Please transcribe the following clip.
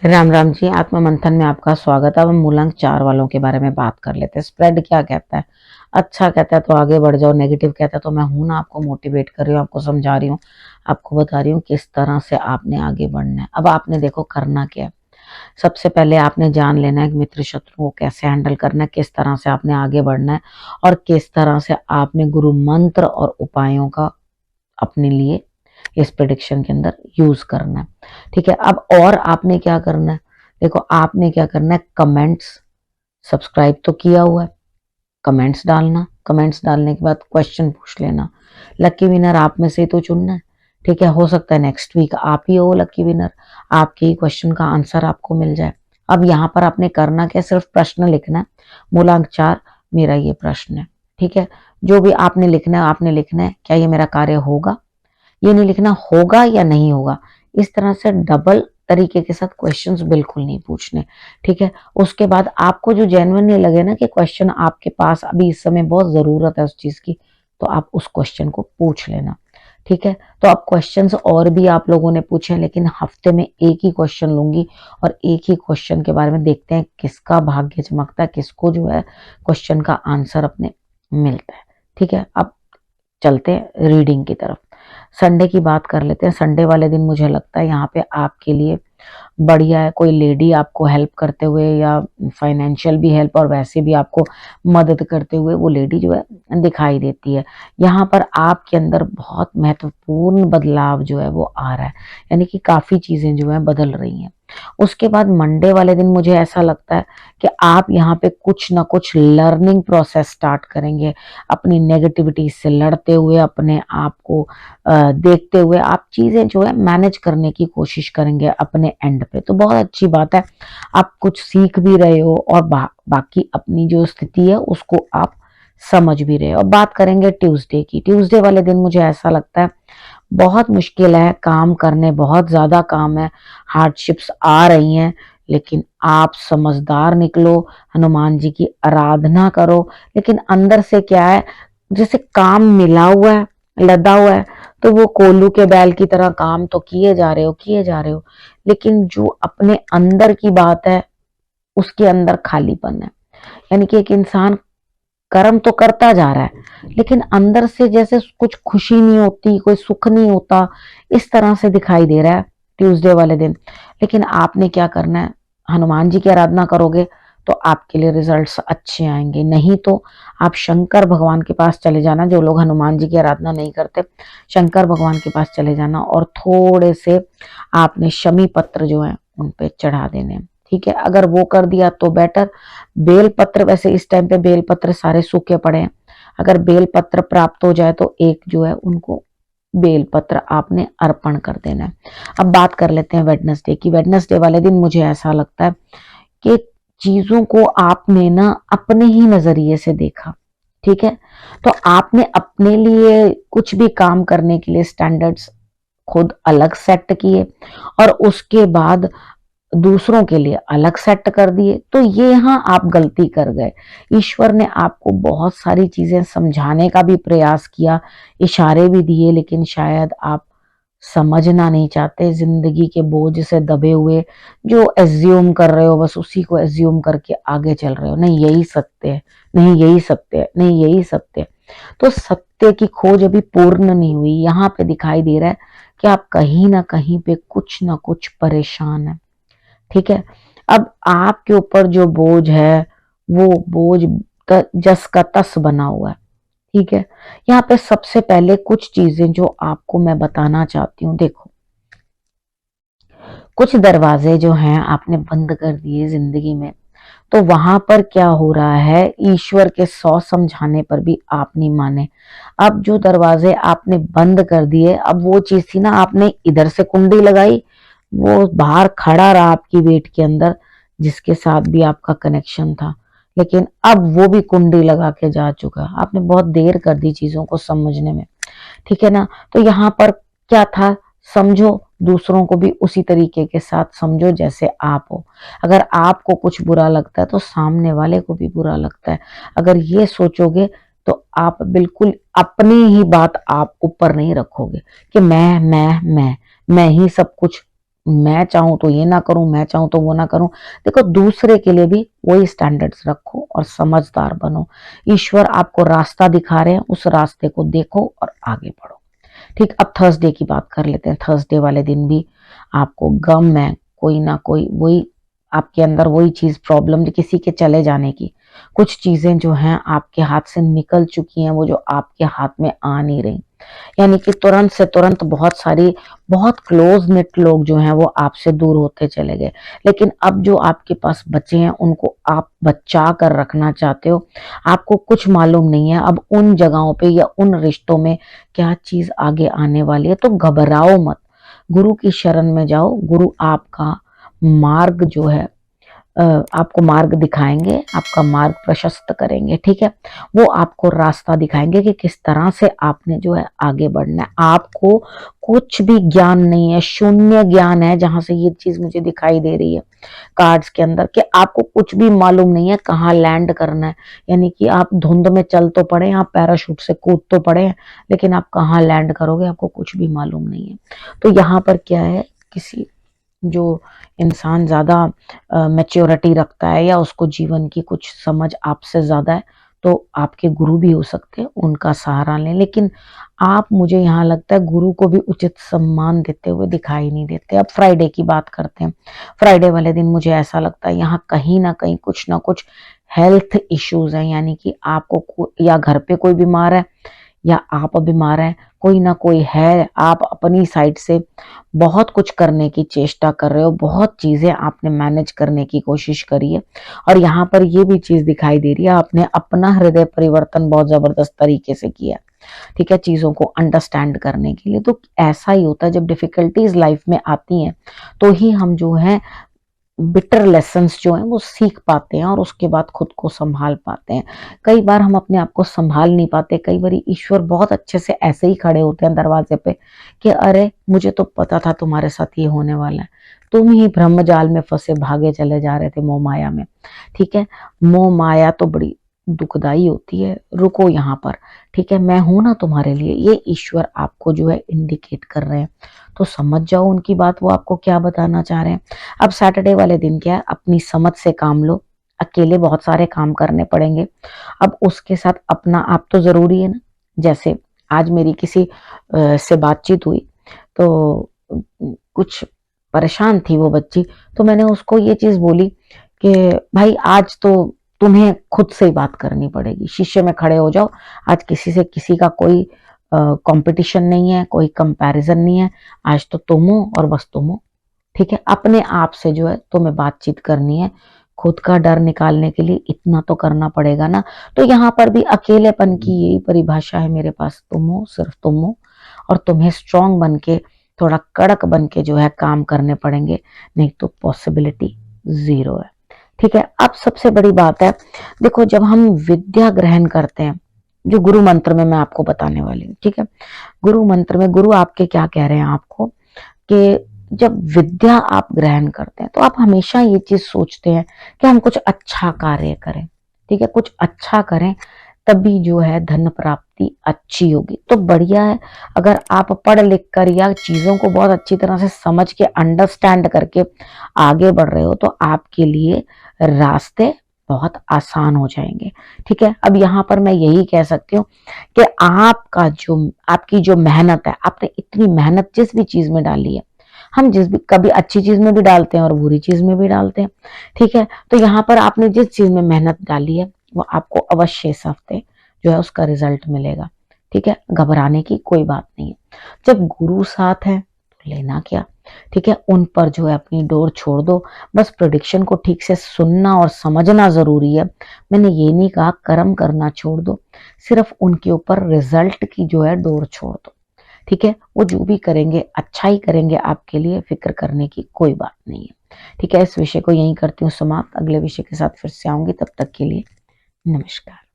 राम राम जी। आत्म मंथन में आपका स्वागत है। अब हम मूलांक 4 वालों के बारे में बात कर लेते हैं। स्प्रेड क्या कहता है? अच्छा कहता है तो आगे बढ़ जाओ, नेगेटिव कहता है तो मैं हूं ना, आपको मोटिवेट कर रही हूँ, आपको समझा रही हूँ, आपको बता रही हूँ किस तरह से आपने आगे बढ़ना है। अब आपने देखो करना क्या है। सबसे पहले आपने जान लेना है कि मित्र शत्रु को कैसे हैंडल करना है, किस तरह से आपने आगे बढ़ना है और किस तरह से आपने गुरु मंत्र और उपायों का अपने लिए इस प्रिडिक्शन के अंदर यूज करना है। ठीक है, अब और आपने क्या करना है? देखो आपने क्या करना है, कमेंट्स, सब्सक्राइब तो किया हुआ है, कमेंट्स डालना, कमेंट्स डालने के बाद क्वेश्चन पूछ लेना। लकी विनर आप में से ही तो चुनना है। ठीक है, हो सकता है नेक्स्ट वीक आप ही हो लकी विनर, आपके ही क्वेश्चन का आंसर आपको मिल जाए। अब यहाँ पर आपने करना क्या, सिर्फ प्रश्न लिखना है। मूलांक 4 मेरा ये प्रश्न है। ठीक है, जो भी आपने लिखना है, आपने लिखना है क्या ये मेरा कार्य होगा, ये नहीं लिखना होगा या नहीं होगा। इस तरह से डबल तरीके के साथ क्वेश्चंस बिल्कुल नहीं पूछने। ठीक है, उसके बाद आपको जो जेन्युइनली लगे ना कि क्वेश्चन आपके पास अभी इस समय बहुत जरूरत है उस चीज की, तो आप उस क्वेश्चन को पूछ लेना। ठीक है, तो अब क्वेश्चंस और भी आप लोगों ने पूछे, लेकिन हफ्ते में एक ही क्वेश्चन लूंगी और एक ही क्वेश्चन के बारे में देखते हैं किसका भाग्य चमकता है, किसको जो है क्वेश्चन का आंसर अपने मिलता है। ठीक है, अब चलते हैं रीडिंग की तरफ। संडे की बात कर लेते हैं। संडे वाले दिन मुझे लगता है यहाँ पे आपके लिए बढ़िया है। कोई लेडी आपको हेल्प करते हुए या फाइनेंशियल भी हेल्प और वैसे भी आपको मदद करते हुए वो लेडी जो है दिखाई देती है। यहाँ पर आपके अंदर बहुत महत्वपूर्ण बदलाव जो है वो आ रहा है, यानी कि काफी चीजें जो है बदल रही हैं। उसके बाद मंडे वाले दिन मुझे ऐसा लगता है कि आप यहाँ पे कुछ ना कुछ लर्निंग प्रोसेस स्टार्ट करेंगे। अपनी नेगेटिविटी से लड़ते हुए, अपने आप को देखते हुए आप चीजें जो है मैनेज करने की कोशिश करेंगे अपने एंड पे, तो बहुत अच्छी बात है। आप कुछ सीख भी रहे हो और बाकी अपनी जो स्थिति है उसको आप समझ भी रहे हो। अब बात करेंगे ट्यूसडे की। ट्यूसडे वाले दिन मुझे ऐसा लगता है बहुत मुश्किल है काम करने, बहुत ज्यादा काम है, हार्डशिप्स आ रही हैं, लेकिन आप समझदार निकलो, हनुमान जी की आराधना करो। लेकिन अंदर से क्या है, जैसे काम मिला हुआ है, लदा हुआ है, तो वो कोल्लू के बैल की तरह काम तो किए जा रहे हो, किए जा रहे हो, लेकिन जो अपने अंदर की बात है उसके अंदर खालीपन है। यानी कि एक इंसान कर्म तो करता जा रहा है, लेकिन अंदर से जैसे कुछ खुशी नहीं होती, कोई सुख नहीं होता, इस तरह से दिखाई दे रहा है ट्यूसडे वाले दिन। लेकिन आपने क्या करना है, हनुमान जी की आराधना करोगे तो आपके लिए रिजल्ट्स अच्छे आएंगे। नहीं तो आप शंकर भगवान के पास चले जाना। जो लोग हनुमान जी की आराधना नहीं करते, शंकर भगवान के पास चले जाना और थोड़े से आपने शमी पत्र जो है उन पे चढ़ा देने। ठीक है, अगर वो कर दिया तो बेटर। बेल पत्र, वैसे इस टाइम पे बेल पत्र सारे सूखे पड़े हैं, अगर बेल पत्र प्राप्त हो जाए तो एक जो है उनको बेल पत्र आपने अर्पण कर देना है। अब बात कर लेते हैं वेडनेसडे की। वेडनेसडे वाले दिन मुझे ऐसा लगता है कि चीजों को आपने ना अपने ही नजरिए से देखा। ठीक है, तो आपने अपने लिए कुछ भी काम करने के लिए स्टैंडर्ड्स खुद अलग सेट किए और उसके बाद दूसरों के लिए अलग सेट कर दिए, तो ये यहाँ आप गलती कर गए। ईश्वर ने आपको बहुत सारी चीजें समझाने का भी प्रयास किया, इशारे भी दिए, लेकिन शायद आप समझना नहीं चाहते। जिंदगी के बोझ से दबे हुए जो एज्यूम कर रहे हो, बस उसी को एज्यूम करके आगे चल रहे हो। नहीं यही सत्य है, नहीं यही सत्य है, नहीं यही सत्य है। तो सत्य की खोज अभी पूर्ण नहीं हुई। यहाँ पे दिखाई दे रहा है कि आप कहीं ना कुछ परेशान है। ठीक है, अब आपके ऊपर जो बोझ है वो बोझ जस का तस बना हुआ है। ठीक है, यहाँ पे सबसे पहले कुछ चीजें जो आपको मैं बताना चाहती हूँ। देखो, कुछ दरवाजे जो हैं आपने बंद कर दिए जिंदगी में, तो वहां पर क्या हो रहा है, ईश्वर के 100 समझाने पर भी आप नहीं माने। अब जो दरवाजे आपने बंद कर दिए, अब वो चीज थी ना, आपने इधर से कुंडी लगाई, वो बाहर खड़ा रहा आपकी वेट के अंदर, जिसके साथ भी आपका कनेक्शन था, लेकिन अब वो भी कुंडी लगा के जा चुका। आपने बहुत देर कर दी चीजों को समझने में। ठीक है ना, तो यहाँ पर क्या था, समझो, दूसरों को भी उसी तरीके के साथ समझो जैसे आप हो। अगर आपको कुछ बुरा लगता है तो सामने वाले को भी बुरा लगता है। अगर ये सोचोगे तो आप बिल्कुल अपनी ही बात आप ऊपर नहीं रखोगे कि मैं ही सब कुछ मैं चाहूं तो ये ना करूं, मैं चाहूं तो वो ना करूं। देखो, दूसरे के लिए भी वही स्टैंडर्ड्स रखो और समझदार बनो। ईश्वर आपको रास्ता दिखा रहे हैं, उस रास्ते को देखो और आगे बढ़ो। ठीक, अब थर्सडे की बात कर लेते हैं। थर्सडे वाले दिन भी आपको गम है, कोई ना कोई वही आपके अंदर वही चीज, प्रॉब्लम किसी के चले जाने की। कुछ चीजें जो हैं आपके हाथ से निकल चुकी हैं, वो जो आपके हाथ में आ नहीं रही। यानी कि तुरंत से तुरंत बहुत सारी, बहुत क्लोज निट लोग जो हैं वो आपसे दूर होते चले गए। लेकिन अब जो आपके पास बचे हैं उनको आप बचा कर रखना चाहते हो। आपको कुछ मालूम नहीं है अब उन जगहों पे या उन रिश्तों में क्या चीज आगे आने वाली है। तो घबराओ मत, गुरु की शरण में जाओ। गुरु आपका मार्ग जो है आपको मार्ग दिखाएंगे, आपका मार्ग प्रशस्त करेंगे। ठीक है, वो आपको रास्ता दिखाएंगे कि किस तरह से आपने जो है आगे बढ़ना है। आपको कुछ भी ज्ञान नहीं है, शून्य ज्ञान है, जहां से ये चीज मुझे दिखाई दे रही है कार्ड्स के अंदर, कि आपको कुछ भी मालूम नहीं है कहाँ लैंड करना है। यानी कि आप धुंध में चल तो पड़े, आप पैराशूट से कूद तो पड़े, लेकिन आप कहाँ लैंड करोगे आपको कुछ भी मालूम नहीं है। तो यहाँ पर क्या है, किसी जो इंसान ज्यादा मैच्योरिटी रखता है या उसको जीवन की कुछ समझ आपसे ज्यादा है, तो आपके गुरु भी हो सकते हैं, उनका सहारा लें। लेकिन आप, मुझे यहाँ लगता है, गुरु को भी उचित सम्मान देते हुए दिखाई नहीं देते। अब फ्राइडे की बात करते हैं। फ्राइडे वाले दिन मुझे ऐसा लगता है यहाँ कहीं ना कहीं कुछ ना कुछ हेल्थ इश्यूज हैं। यानी कि आपको या घर पे कोई बीमार है या आप बीमार हैं, कोई ना कोई है। आप अपनी साइड से बहुत कुछ करने की चेष्टा कर रहे हो, बहुत चीजें आपने मैनेज करने की कोशिश करी है, और यहाँ पर ये भी चीज दिखाई दे रही है आपने अपना हृदय परिवर्तन बहुत जबरदस्त तरीके से किया। ठीक है, चीजों को अंडरस्टैंड करने के लिए। तो ऐसा ही होता है जब डिफिकल्टीज लाइफ में आती हैं, तो ही हम जो है बिटर लेसन्स जो हैं वो सीख पाते हैं और उसके बाद खुद को संभाल पाते हैं। कई बार हम अपने आप को संभाल नहीं पाते। कई बार ईश्वर बहुत अच्छे से ऐसे ही खड़े होते हैं दरवाजे पे कि अरे मुझे तो पता था तुम्हारे साथ ये होने वाला है, तुम ही ब्रह्म जाल में फंसे भागे चले जा रहे थे मोह माया में। ठीक है, मोह माया तो बड़ी दुखदाई होती है। रुको यहाँ पर, ठीक है, मैं हूं ना तुम्हारे लिए, ये ईश्वर आपको जो है इंडिकेट कर रहे हैं। तो समझ जाओ उनकी बात, वो आपको क्या बताना चाह रहे हैं। अब सैटरडे वाले दिन क्या है, अपनी समझ से काम लो। अकेले बहुत सारे काम करने पड़ेंगे। अब उसके साथ अपना आप तो जरूरी है ना। जैसे आज मेरी किसी से बातचीत हुई, तो कुछ परेशान थी वो बच्ची, तो मैंने उसको ये चीज बोली कि भाई आज तो तुम्हें खुद से ही बात करनी पड़ेगी, शीशे में खड़े हो जाओ। आज किसी से किसी का कोई कंपटीशन नहीं है, कोई कंपैरिजन नहीं है। आज तो तुम हो और बस तुम हो। ठीक है, अपने आप से जो है तुम्हें बातचीत करनी है। खुद का डर निकालने के लिए इतना तो करना पड़ेगा ना। तो यहाँ पर भी अकेलेपन की यही परिभाषा है मेरे पास, तुम हो, सिर्फ तुम हो, और तुम्हें स्ट्रांग बन के, थोड़ा कड़क बन के जो है काम करने पड़ेंगे, नहीं तो पॉसिबिलिटी जीरो है। ठीक है, अब सबसे बड़ी बात है, देखो जब हम विद्या ग्रहण करते हैं, जो गुरु मंत्र में मैं आपको बताने वाली हूँ। ठीक है, गुरु मंत्र में गुरु आपके क्या कह रहे हैं आपको, कि जब विद्या आप ग्रहण करते हैं तो आप हमेशा ये चीज सोचते हैं कि हम कुछ अच्छा कार्य करें। ठीक है, कुछ अच्छा करें, तभी जो है धन प्राप्ति अच्छी होगी। तो बढ़िया है, अगर आप पढ़ लिख कर या चीजों को बहुत अच्छी तरह से समझ के अंडरस्टैंड करके आगे बढ़ रहे हो, तो आपके लिए रास्ते बहुत आसान हो जाएंगे। ठीक है, अब यहाँ पर मैं यही कह सकती हूँ कि आपकी जो मेहनत है, आपने इतनी मेहनत जिस भी चीज में डाली है, हम जिस भी कभी अच्छी चीज में भी डालते हैं और बुरी चीज में भी डालते हैं। ठीक है, तो यहाँ पर आपने जिस चीज में मेहनत डाली है वो आपको अवश्य इस हफ्ते जो है उसका रिजल्ट मिलेगा। ठीक है, घबराने की कोई बात नहीं है। जब गुरु साथ है तो लेना क्या। ठीक है, उन पर जो है अपनी डोर छोड़ दो। बस प्रेडिक्शन को ठीक से सुनना और समझना जरूरी है। मैंने ये नहीं कहा कर्म करना छोड़ दो, सिर्फ उनके ऊपर रिजल्ट की जो है डोर छोड़ दो। ठीक है, वो जो भी करेंगे अच्छा ही करेंगे आपके लिए, फिक्र करने की कोई बात नहीं है। ठीक है, इस विषय को यहीं करती हूँ समाप्त। अगले विषय के साथ फिर से आऊंगी, तब तक के लिए नमस्कार।